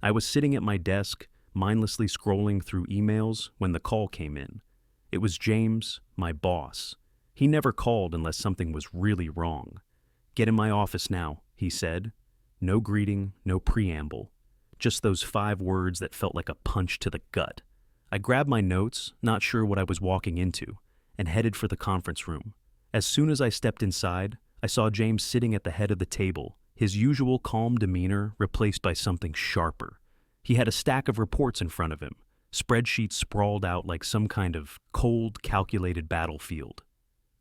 I was sitting at my desk, mindlessly scrolling through emails when the call came in. It was James, my boss. He never called unless something was really wrong. "Get in my office now," he said. No greeting, no preamble. Just those 5 words that felt like a punch to the gut. I grabbed my notes, not sure what I was walking into, and headed for the conference room. As soon as I stepped inside, I saw James sitting at the head of the table, his usual calm demeanor replaced by something sharper. He had a stack of reports in front of him, spreadsheets sprawled out like some kind of cold, calculated battlefield.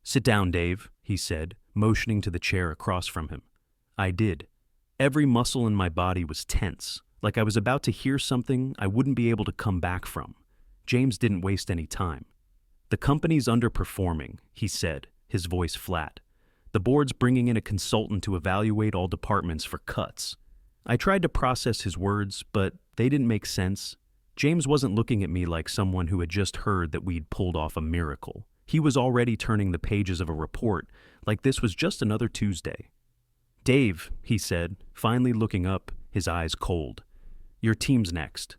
"Sit down, Dave," he said, motioning to the chair across from him. I did. Every muscle in my body was tense, like I was about to hear something I wouldn't be able to come back from. James didn't waste any time. "The company's underperforming," he said, his voice flat. "The board's bringing in a consultant to evaluate all departments for cuts." I tried to process his words, but they didn't make sense. James wasn't looking at me like someone who had just heard that we'd pulled off a miracle. He was already turning the pages of a report like this was just another Tuesday. "Dave," he said, finally looking up, his eyes cold. "Your team's next."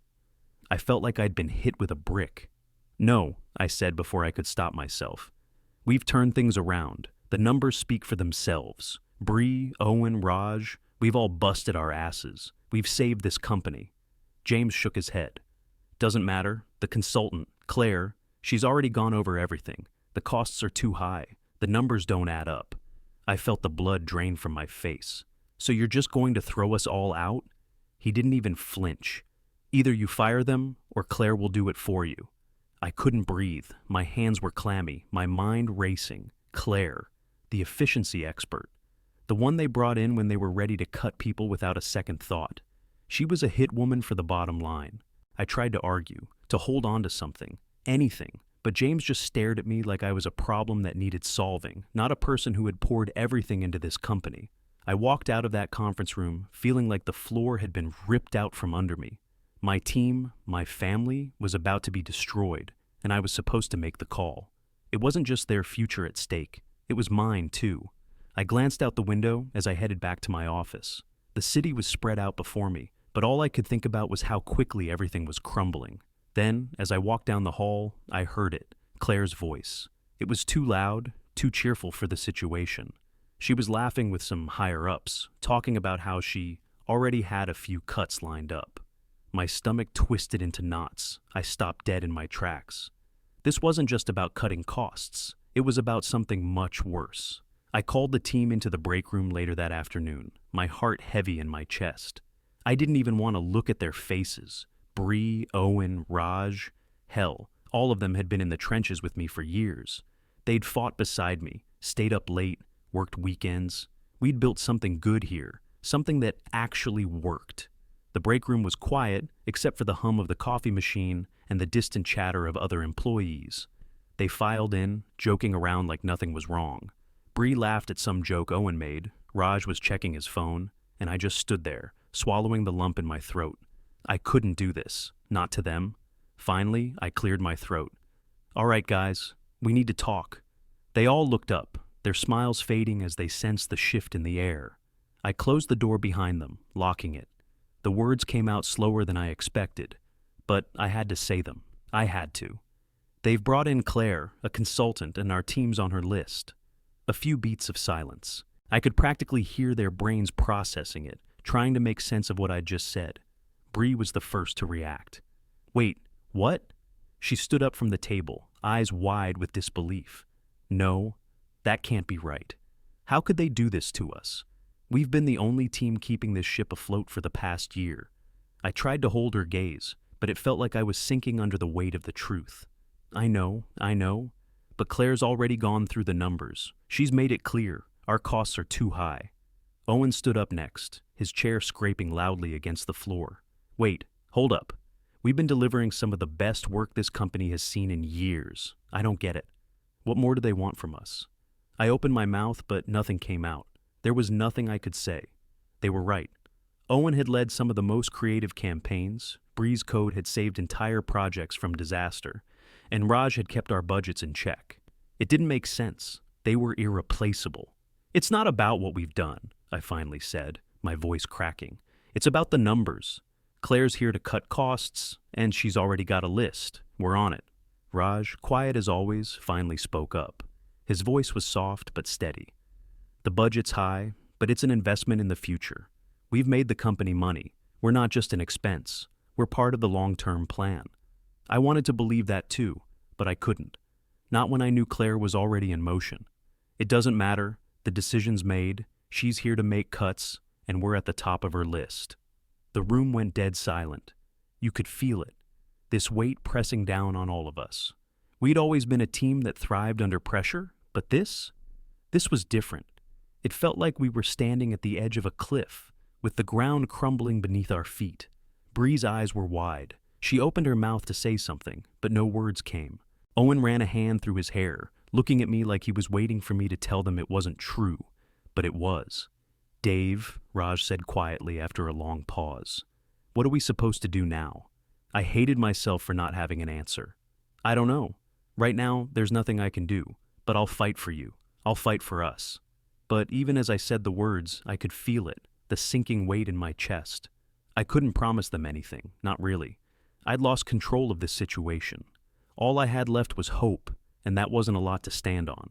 I felt like I'd been hit with a brick. "No," I said before I could stop myself. "We've turned things around. The numbers speak for themselves. Bree, Owen, Raj, we've all busted our asses. We've saved this company." James shook his head. "Doesn't matter. The consultant, Claire, she's already gone over everything. The costs are too high. The numbers don't add up." I felt the blood drain from my face. "So you're just going to throw us all out?" He didn't even flinch. "Either you fire them, or Claire will do it for you." I couldn't breathe. My hands were clammy, my mind racing. Claire, the efficiency expert. The one they brought in when they were ready to cut people without a second thought. She was a hit woman for the bottom line. I tried to argue, to hold on to something, anything, but James just stared at me like I was a problem that needed solving, not a person who had poured everything into this company. I walked out of that conference room feeling like the floor had been ripped out from under me. My team, my family, was about to be destroyed, and I was supposed to make the call. It wasn't just their future at stake, it was mine too. I glanced out the window as I headed back to my office. The city was spread out before me, but all I could think about was how quickly everything was crumbling. Then, as I walked down the hall, I heard it, Claire's voice. It was too loud, too cheerful for the situation. She was laughing with some higher-ups, talking about how she already had a few cuts lined up. My stomach twisted into knots. I stopped dead in my tracks. This wasn't just about cutting costs. It was about something much worse. I called the team into the break room later that afternoon, my heart heavy in my chest. I didn't even want to look at their faces. Bree, Owen, Raj. Hell, all of them had been in the trenches with me for years. They'd fought beside me, stayed up late, worked weekends. We'd built something good here, something that actually worked. The break room was quiet, except for the hum of the coffee machine and the distant chatter of other employees. They filed in, joking around like nothing was wrong. Bree laughed at some joke Owen made, Raj was checking his phone, and I just stood there, swallowing the lump in my throat. I couldn't do this, not to them. Finally, I cleared my throat. "All right, guys, we need to talk." They all looked up, their smiles fading as they sensed the shift in the air. I closed the door behind them, locking it. The words came out slower than I expected, but I had to say them. I had to. "They've brought in Claire, a consultant, and our team's on her list." A few beats of silence. I could practically hear their brains processing it, trying to make sense of what I'd just said. Bree was the first to react. "Wait, what?" She stood up from the table, eyes wide with disbelief. "No, that can't be right. How could they do this to us? We've been the only team keeping this ship afloat for the past year." I tried to hold her gaze, but it felt like I was sinking under the weight of the truth. I know, but Claire's already gone through the numbers. She's made it clear, our costs are too high." Owen stood up next, his chair scraping loudly against the floor. "Wait, hold up. We've been delivering some of the best work this company has seen in years. I don't get it. What more do they want from us?" I opened my mouth, but nothing came out. There was nothing I could say. They were right. Owen had led some of the most creative campaigns, Bree's code had saved entire projects from disaster, and Raj had kept our budgets in check. It didn't make sense. They were irreplaceable. "It's not about what we've done," I finally said, my voice cracking. "It's about the numbers. Claire's here to cut costs, and she's already got a list. We're on it. Raj, quiet as always, finally spoke up. His voice was soft but steady. The budget's high, but it's an investment in the future. We've made the company money. We're not just an expense. We're part of the long-term plan. I wanted to believe that too, but I couldn't. Not when I knew Claire was already in motion. It doesn't matter. The decision's made. She's here to make cuts, and we're at the top of her list. The room went dead silent. You could feel it. This weight pressing down on all of us. We'd always been a team that thrived under pressure, but this was different. It felt like we were standing at the edge of a cliff, with the ground crumbling beneath our feet. Bree's eyes were wide. She opened her mouth to say something, but no words came. Owen ran a hand through his hair, looking at me like he was waiting for me to tell them it wasn't true, but it was. Dave, Raj said quietly after a long pause. What are we supposed to do now? I hated myself for not having an answer. I don't know. Right now, there's nothing I can do, but I'll fight for you. I'll fight for us. But even as I said the words, I could feel it, the sinking weight in my chest. I couldn't promise them anything, not really. I'd lost control of this situation. All I had left was hope, and that wasn't a lot to stand on.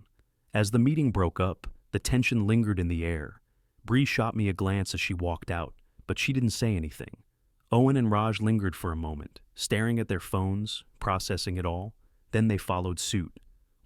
As the meeting broke up, the tension lingered in the air. Bree shot me a glance as she walked out, but she didn't say anything. Owen and Raj lingered for a moment, staring at their phones, processing it all. Then they followed suit.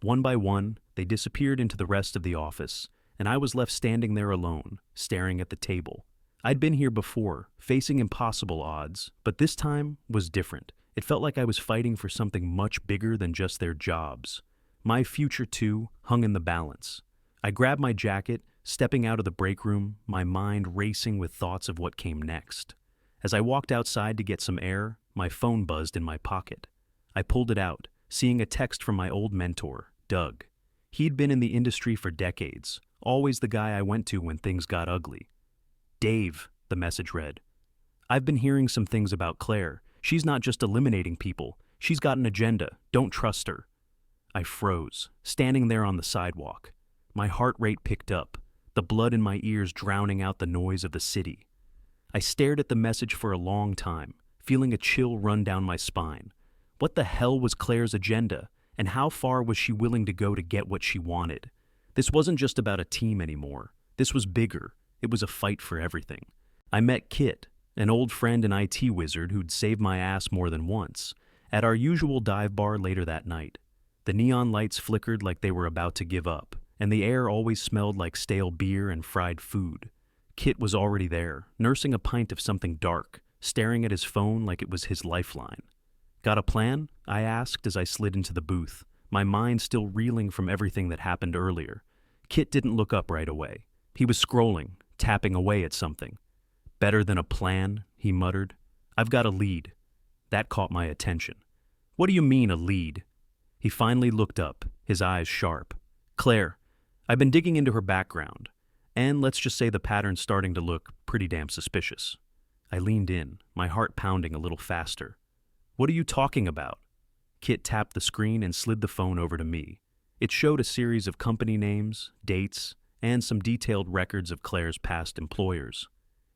One by one, they disappeared into the rest of the office, and I was left standing there alone, staring at the table. I'd been here before, facing impossible odds, but this time was different. It felt like I was fighting for something much bigger than just their jobs. My future, too, hung in the balance. I grabbed my jacket, stepping out of the break room, my mind racing with thoughts of what came next. As I walked outside to get some air, my phone buzzed in my pocket. I pulled it out, seeing a text from my old mentor, Doug. He'd been in the industry for decades, always the guy I went to when things got ugly. Dave, the message read. I've been hearing some things about Claire. She's not just eliminating people. She's got an agenda. Don't trust her. I froze, standing there on the sidewalk. My heart rate picked up, the blood in my ears drowning out the noise of the city. I stared at the message for a long time, feeling a chill run down my spine. What the hell was Claire's agenda, and how far was she willing to go to get what she wanted? This wasn't just about a team anymore. This was bigger. It was a fight for everything. I met Kit, an old friend and IT wizard who'd saved my ass more than once, at our usual dive bar later that night. The neon lights flickered like they were about to give up, and the air always smelled like stale beer and fried food. Kit was already there, nursing a pint of something dark, staring at his phone like it was his lifeline. Got a plan? I asked as I slid into the booth, my mind still reeling from everything that happened earlier. Kit didn't look up right away. He was scrolling, tapping away at something. Better than a plan, he muttered. I've got a lead. That caught my attention. What do you mean, a lead? He finally looked up, his eyes sharp. Claire, I've been digging into her background, and let's just say the pattern's starting to look pretty damn suspicious. I leaned in, my heart pounding a little faster. What are you talking about? Kit tapped the screen and slid the phone over to me. It showed a series of company names, dates, and some detailed records of Claire's past employers.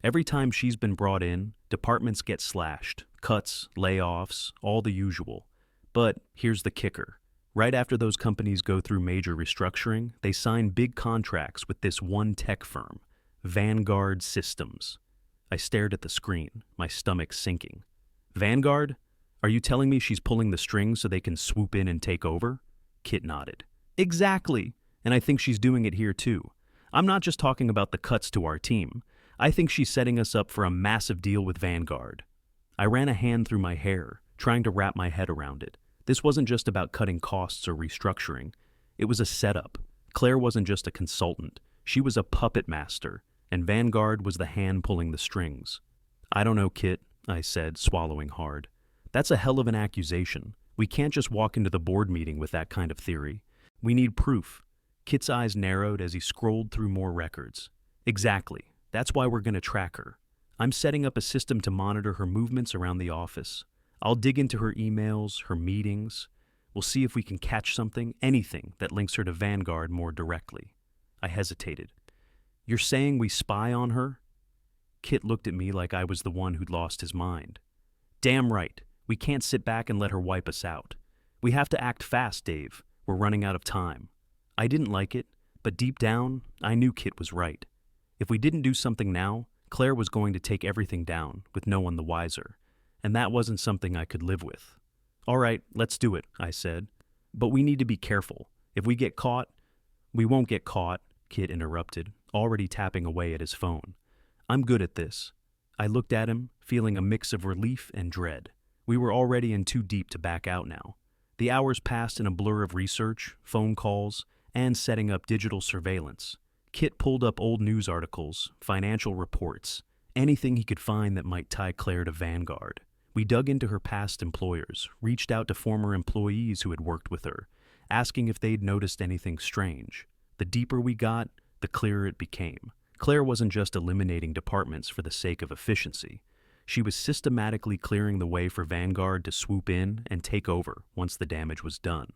Every time she's been brought in, departments get slashed, cuts, layoffs, all the usual. But here's the kicker. Right after those companies go through major restructuring, they sign big contracts with this one tech firm, Vanguard Systems. I stared at the screen, my stomach sinking. Vanguard? Are you telling me she's pulling the strings so they can swoop in and take over? Kit nodded. Exactly, and I think she's doing it here too. I'm not just talking about the cuts to our team. I think she's setting us up for a massive deal with Vanguard. I ran a hand through my hair, trying to wrap my head around it. This wasn't just about cutting costs or restructuring. It was a setup. Claire wasn't just a consultant. She was a puppet master, and Vanguard was the hand pulling the strings. I don't know, Kit, I said, swallowing hard. That's a hell of an accusation. We can't just walk into the board meeting with that kind of theory. We need proof. Kit's eyes narrowed as he scrolled through more records. Exactly. That's why we're going to track her. I'm setting up a system to monitor her movements around the office. I'll dig into her emails, her meetings. We'll see if we can catch something, anything that links her to Vanguard more directly. I hesitated. You're saying we spy on her? Kit looked at me like I was the one who'd lost his mind. Damn right. We can't sit back and let her wipe us out. We have to act fast, Dave. We're running out of time. I didn't like it, but deep down, I knew Kit was right. If we didn't do something now, Claire was going to take everything down, with no one the wiser. And that wasn't something I could live with. All right, let's do it, I said. But we need to be careful. If we get caught... We won't get caught, Kit interrupted, already tapping away at his phone. I'm good at this. I looked at him, feeling a mix of relief and dread. We were already in too deep to back out now. The hours passed in a blur of research, phone calls, and setting up digital surveillance. Kit pulled up old news articles, financial reports, anything he could find that might tie Claire to Vanguard. We dug into her past employers, reached out to former employees who had worked with her, asking if they'd noticed anything strange. The deeper we got, the clearer it became. Claire wasn't just eliminating departments for the sake of efficiency. She was systematically clearing the way for Vanguard to swoop in and take over once the damage was done.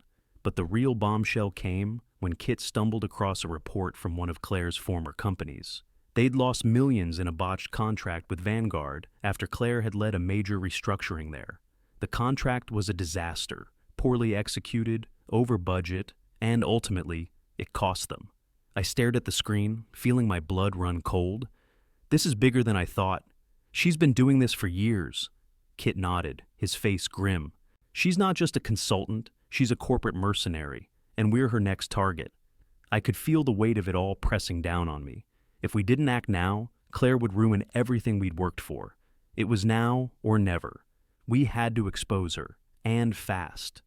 But the real bombshell came when Kit stumbled across a report from one of Claire's former companies. They'd lost millions in a botched contract with Vanguard after Claire had led a major restructuring there. The contract was a disaster, poorly executed, over budget, and ultimately, it cost them. I stared at the screen, feeling my blood run cold. This is bigger than I thought. She's been doing this for years. Kit nodded, his face grim. She's not just a consultant, she's a corporate mercenary, and we're her next target. I could feel the weight of it all pressing down on me. If we didn't act now, Claire would ruin everything we'd worked for. It was now or never. We had to expose her, and fast.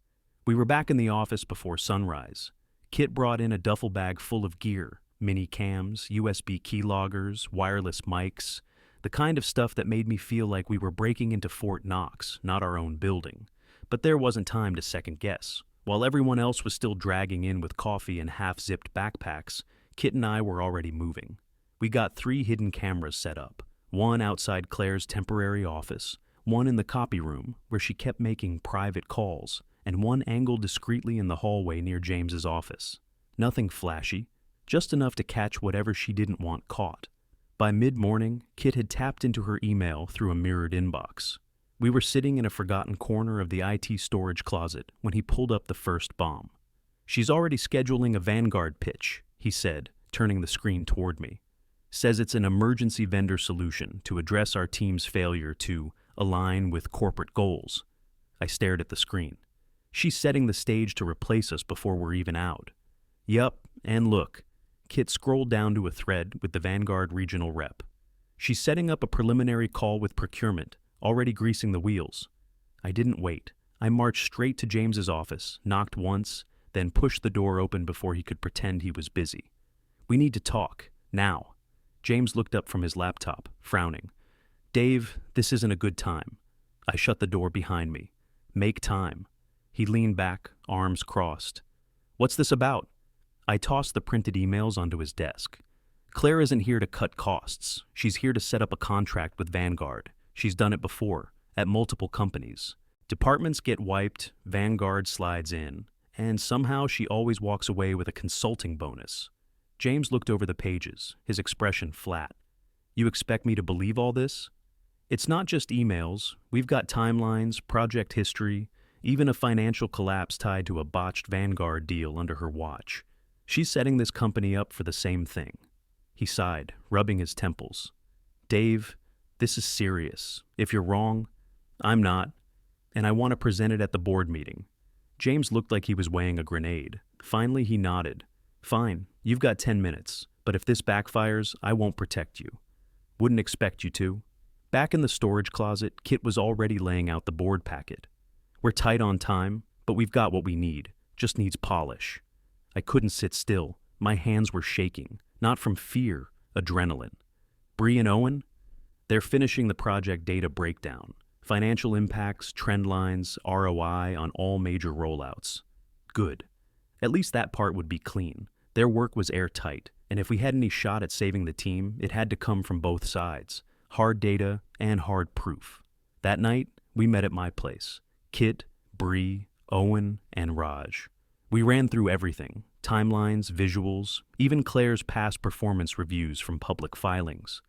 We were back in the office before sunrise. Kit brought in a duffel bag full of gear, mini cams, USB keyloggers, wireless mics, the kind of stuff that made me feel like we were breaking into Fort Knox, not our own building. But there wasn't time to second guess. While everyone else was still dragging in with coffee and half-zipped backpacks, Kit and I were already moving. We got 3 hidden cameras set up, one outside Claire's temporary office, one in the copy room where she kept making private calls, and one angled discreetly in the hallway near James's office. Nothing flashy, just enough to catch whatever she didn't want caught. By mid-morning, Kit had tapped into her email through a mirrored inbox. We were sitting in a forgotten corner of the IT storage closet when he pulled up the first bomb. She's already scheduling a Vanguard pitch, he said, turning the screen toward me. Says it's an emergency vendor solution to address our team's failure to align with corporate goals. I stared at the screen. She's setting the stage to replace us before we're even out. Yup, and look. Kit scrolled down to a thread with the Vanguard regional rep. She's setting up a preliminary call with procurement, already greasing the wheels. I didn't wait. I marched straight to James's office, knocked once, then pushed the door open before he could pretend he was busy. We need to talk, now. James looked up from his laptop, frowning. Dave, this isn't a good time. I shut the door behind me. Make time. He leaned back, arms crossed. What's this about? I tossed the printed emails onto his desk. Claire isn't here to cut costs. She's here to set up a contract with Vanguard. She's done it before, at multiple companies. Departments get wiped, Vanguard slides in, and somehow she always walks away with a consulting bonus. James looked over the pages, his expression flat. You expect me to believe all this? It's not just emails. We've got timelines, project history, even a financial collapse tied to a botched Vanguard deal under her watch. She's setting this company up for the same thing. He sighed, rubbing his temples. Dave, this is serious. If you're wrong, I'm not, and I want to present it at the board meeting. James looked like he was weighing a grenade. Finally, he nodded. Fine, you've got 10 minutes, but if this backfires, I won't protect you. Wouldn't expect you to. Back in the storage closet, Kit was already laying out the board packet. We're tight on time, but we've got what we need. Just needs polish. I couldn't sit still. My hands were shaking, not from fear, adrenaline. Bree and Owen? They're finishing the project data breakdown. Financial impacts, trend lines, ROI on all major rollouts. Good. At least that part would be clean. Their work was airtight, and if we had any shot at saving the team, it had to come from both sides. Hard data and hard proof. That night, we met at my place. Kit, Bree, Owen, and Raj. We ran through everything. Timelines, visuals, even Claire's past performance reviews from public filings.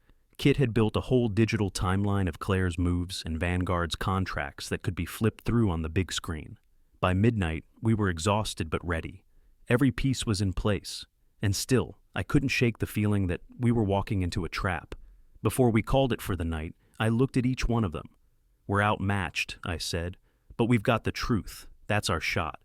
Kit had built a whole digital timeline of Claire's moves and Vanguard's contracts that could be flipped through on the big screen. By midnight, we were exhausted but ready. Every piece was in place, and still, I couldn't shake the feeling that we were walking into a trap. Before we called it for the night, I looked at each one of them. "We're outmatched," I said, "but we've got the truth. That's our shot."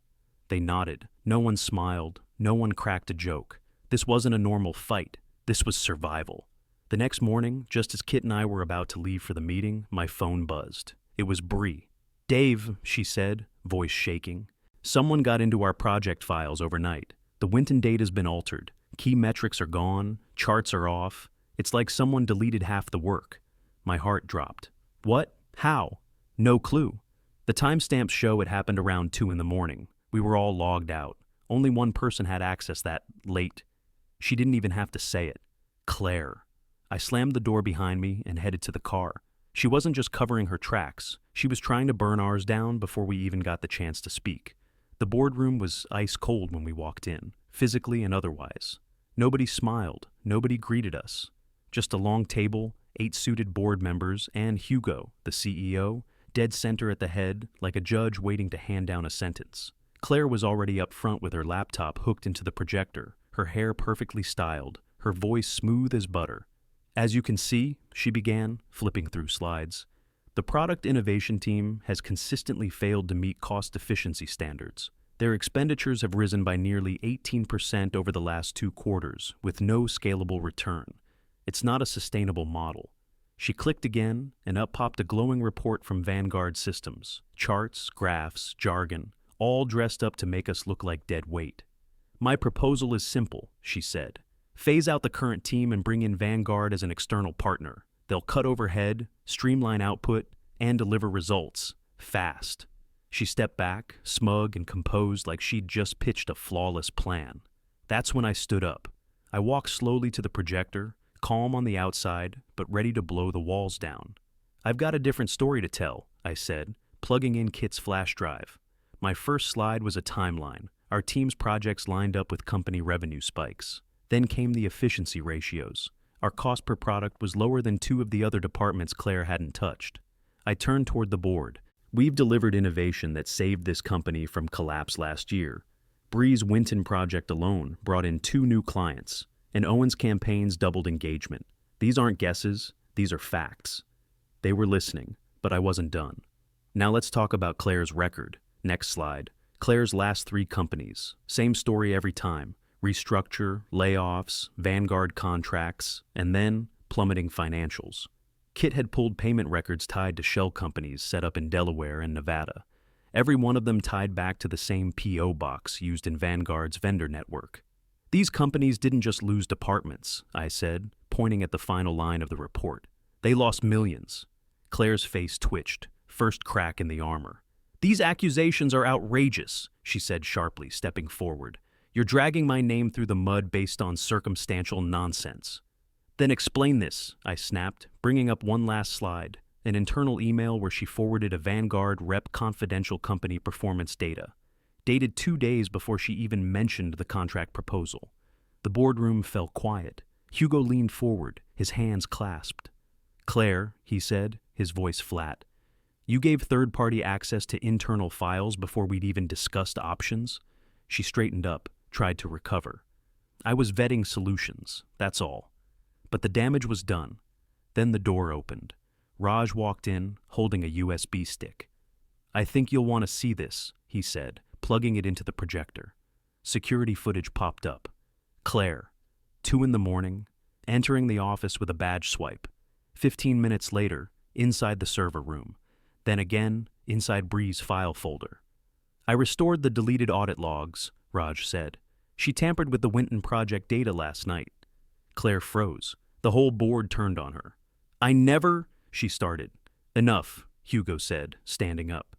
They nodded. No one smiled. No one cracked a joke. This wasn't a normal fight. This was survival. The next morning, just as Kit and I were about to leave for the meeting, my phone buzzed. It was Bree. "Dave," she said, voice shaking. "Someone got into our project files overnight. The Winton data's been altered. Key metrics are gone. Charts are off. It's like someone deleted half the work." My heart dropped. "What? How?" "No clue. The timestamps show it happened around 2 in the morning. We were all logged out. Only one person had access that late. She didn't even have to say it. Claire." I slammed the door behind me and headed to the car. She wasn't just covering her tracks. She was trying to burn ours down before we even got the chance to speak. The boardroom was ice cold when we walked in, physically and otherwise. Nobody smiled. Nobody greeted us. Just a long table, 8 suited board members, and Hugo, the CEO, dead center at the head, like a judge waiting to hand down a sentence. Claire was already up front with her laptop hooked into the projector, her hair perfectly styled, her voice smooth as butter. "As you can see," she began, flipping through slides, "the product innovation team has consistently failed to meet cost efficiency standards. Their expenditures have risen by nearly 18% over the last 2 quarters, with no scalable return. It's not a sustainable model." She clicked again, and up popped a glowing report from Vanguard Systems. Charts, graphs, jargon, all dressed up to make us look like dead weight. "My proposal is simple," she said. "Phase out the current team and bring in Vanguard as an external partner. They'll cut overhead, streamline output, and deliver results. Fast." She stepped back, smug and composed like she'd just pitched a flawless plan. That's when I stood up. I walked slowly to the projector, calm on the outside, but ready to blow the walls down. "I've got a different story to tell," I said, plugging in Kit's flash drive. My first slide was a timeline, our team's projects lined up with company revenue spikes. Then came the efficiency ratios. Our cost per product was lower than 2 of the other departments Claire hadn't touched. I turned toward the board. "We've delivered innovation that saved this company from collapse last year. Bree's Winton project alone brought in 2 new clients, and Owen's campaigns doubled engagement. These aren't guesses, these are facts." They were listening, but I wasn't done. "Now let's talk about Claire's record." Next slide. Claire's last 3 companies. Same story every time. Restructure, layoffs, Vanguard contracts, and then plummeting financials. Kit had pulled payment records tied to shell companies set up in Delaware and Nevada. Every one of them tied back to the same P.O. box used in Vanguard's vendor network. "These companies didn't just lose departments," I said, pointing at the final line of the report. "They lost millions." Claire's face twitched, first crack in the armor. "These accusations are outrageous," she said sharply, stepping forward. "You're dragging my name through the mud based on circumstantial nonsense." "Then explain this," I snapped, bringing up one last slide, an internal email where she forwarded a Vanguard rep confidential company performance data, dated 2 days before she even mentioned the contract proposal. The boardroom fell quiet. Hugo leaned forward, his hands clasped. "Claire," he said, his voice flat, "you gave third-party access to internal files before we'd even discussed options?" She straightened up, tried to recover. "I was vetting solutions, that's all." But the damage was done. Then the door opened. Raj walked in, holding a USB stick. "I think you'll want to see this," he said, plugging it into the projector. Security footage popped up. Claire, 2 in the morning, entering the office with a badge swipe. 15 minutes later, inside the server room. Then again, inside Bree's file folder. "I restored the deleted audit logs," Raj said. "She tampered with the Winton project data last night." Claire froze. The whole board turned on her. "I never," she started. "Enough," Hugo said, standing up.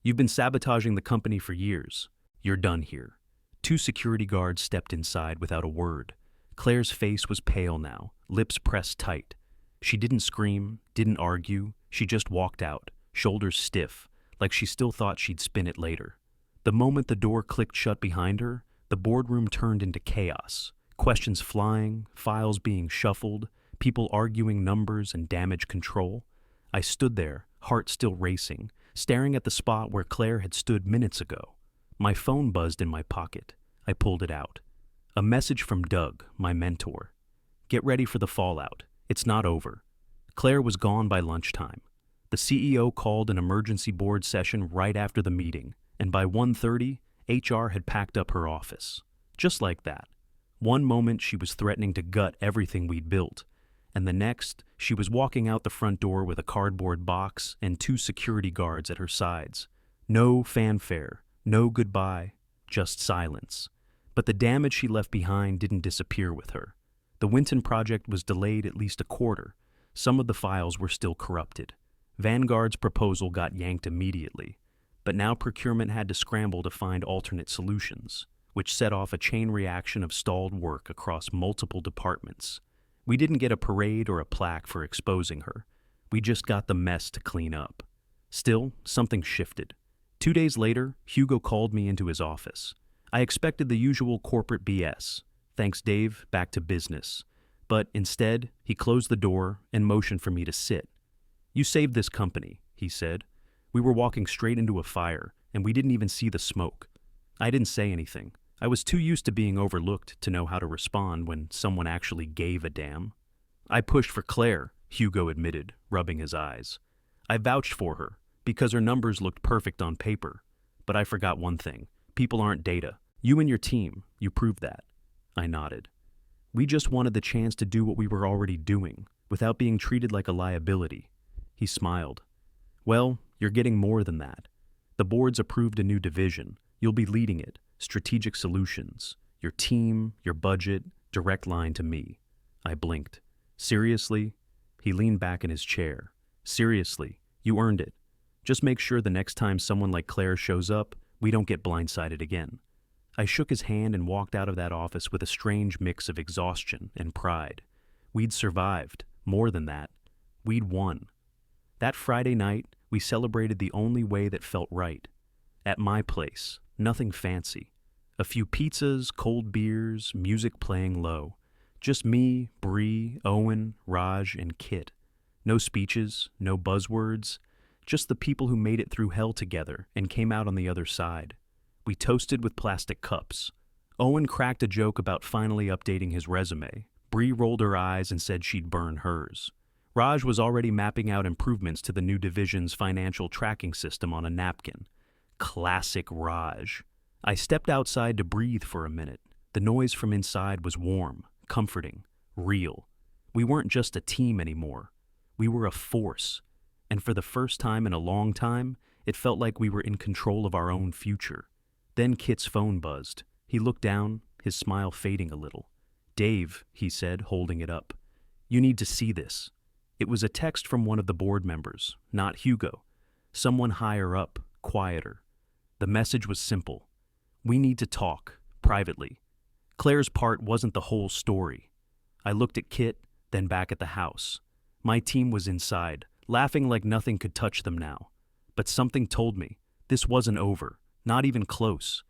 "You've been sabotaging the company for years. You're done here." 2 security guards stepped inside without a word. Claire's face was pale now, lips pressed tight. She didn't scream, didn't argue. She just walked out, shoulders stiff, like she still thought she'd spin it later. The moment the door clicked shut behind her, the boardroom turned into chaos. Questions flying, files being shuffled, people arguing numbers and damage control. I stood there, heart still racing, staring at the spot where Claire had stood minutes ago. My phone buzzed in my pocket. I pulled it out. A message from Doug, my mentor. Get ready for the fallout. It's not over. Claire was gone by lunchtime. The CEO called an emergency board session right after the meeting, and by 1:30, HR had packed up her office. Just like that. One moment she was threatening to gut everything we'd built, and the next she was walking out the front door with a cardboard box and 2 security guards at her sides. No fanfare, no goodbye, just silence. But the damage she left behind didn't disappear with her. The Winton project was delayed at least a quarter. Some of the files were still corrupted. Vanguard's proposal got yanked immediately, but now procurement had to scramble to find alternate solutions, which set off a chain reaction of stalled work across multiple departments. We didn't get a parade or a plaque for exposing her. We just got the mess to clean up. Still, something shifted. 2 days later, Hugo called me into his office. I expected the usual corporate BS. Thanks, Dave, back to business. But instead, he closed the door and motioned for me to sit. You saved this company, he said. We were walking straight into a fire, and we didn't even see the smoke. I didn't say anything. I was too used to being overlooked to know how to respond when someone actually gave a damn. I pushed for Claire, Hugo admitted, rubbing his eyes. I vouched for her, because her numbers looked perfect on paper. But I forgot one thing. People aren't data. You and your team, you proved that. I nodded. We just wanted the chance to do what we were already doing, without being treated like a liability. He smiled. Well, you're getting more than that. The board's approved a new division. You'll be leading it. Strategic solutions. Your team, your budget, direct line to me. I blinked. Seriously? He leaned back in his chair. Seriously, you earned it. Just make sure the next time someone like Claire shows up, we don't get blindsided again. I shook his hand and walked out of that office with a strange mix of exhaustion and pride. We'd survived. More than that. We'd won. That Friday night, we celebrated the only way that felt right. At my place, nothing fancy. A few pizzas, cold beers, music playing low. Just me, Bree, Owen, Raj, and Kit. No speeches, no buzzwords. Just the people who made it through hell together and came out on the other side. We toasted with plastic cups. Owen cracked a joke about finally updating his resume. Bree rolled her eyes and said she'd burn hers. Raj was already mapping out improvements to the new division's financial tracking system on a napkin. Classic Raj. I stepped outside to breathe for a minute. The noise from inside was warm, comforting, real. We weren't just a team anymore. We were a force. And for the first time in a long time, it felt like we were in control of our own future. Then Kit's phone buzzed. He looked down, his smile fading a little. Dave, he said, holding it up. You need to see this. It was a text from one of the board members, not Hugo. Someone higher up, quieter. The message was simple. We need to talk, privately. Claire's part wasn't the whole story. I looked at Kit, then back at the house. My team was inside, laughing like nothing could touch them now. But something told me, this wasn't over, not even close.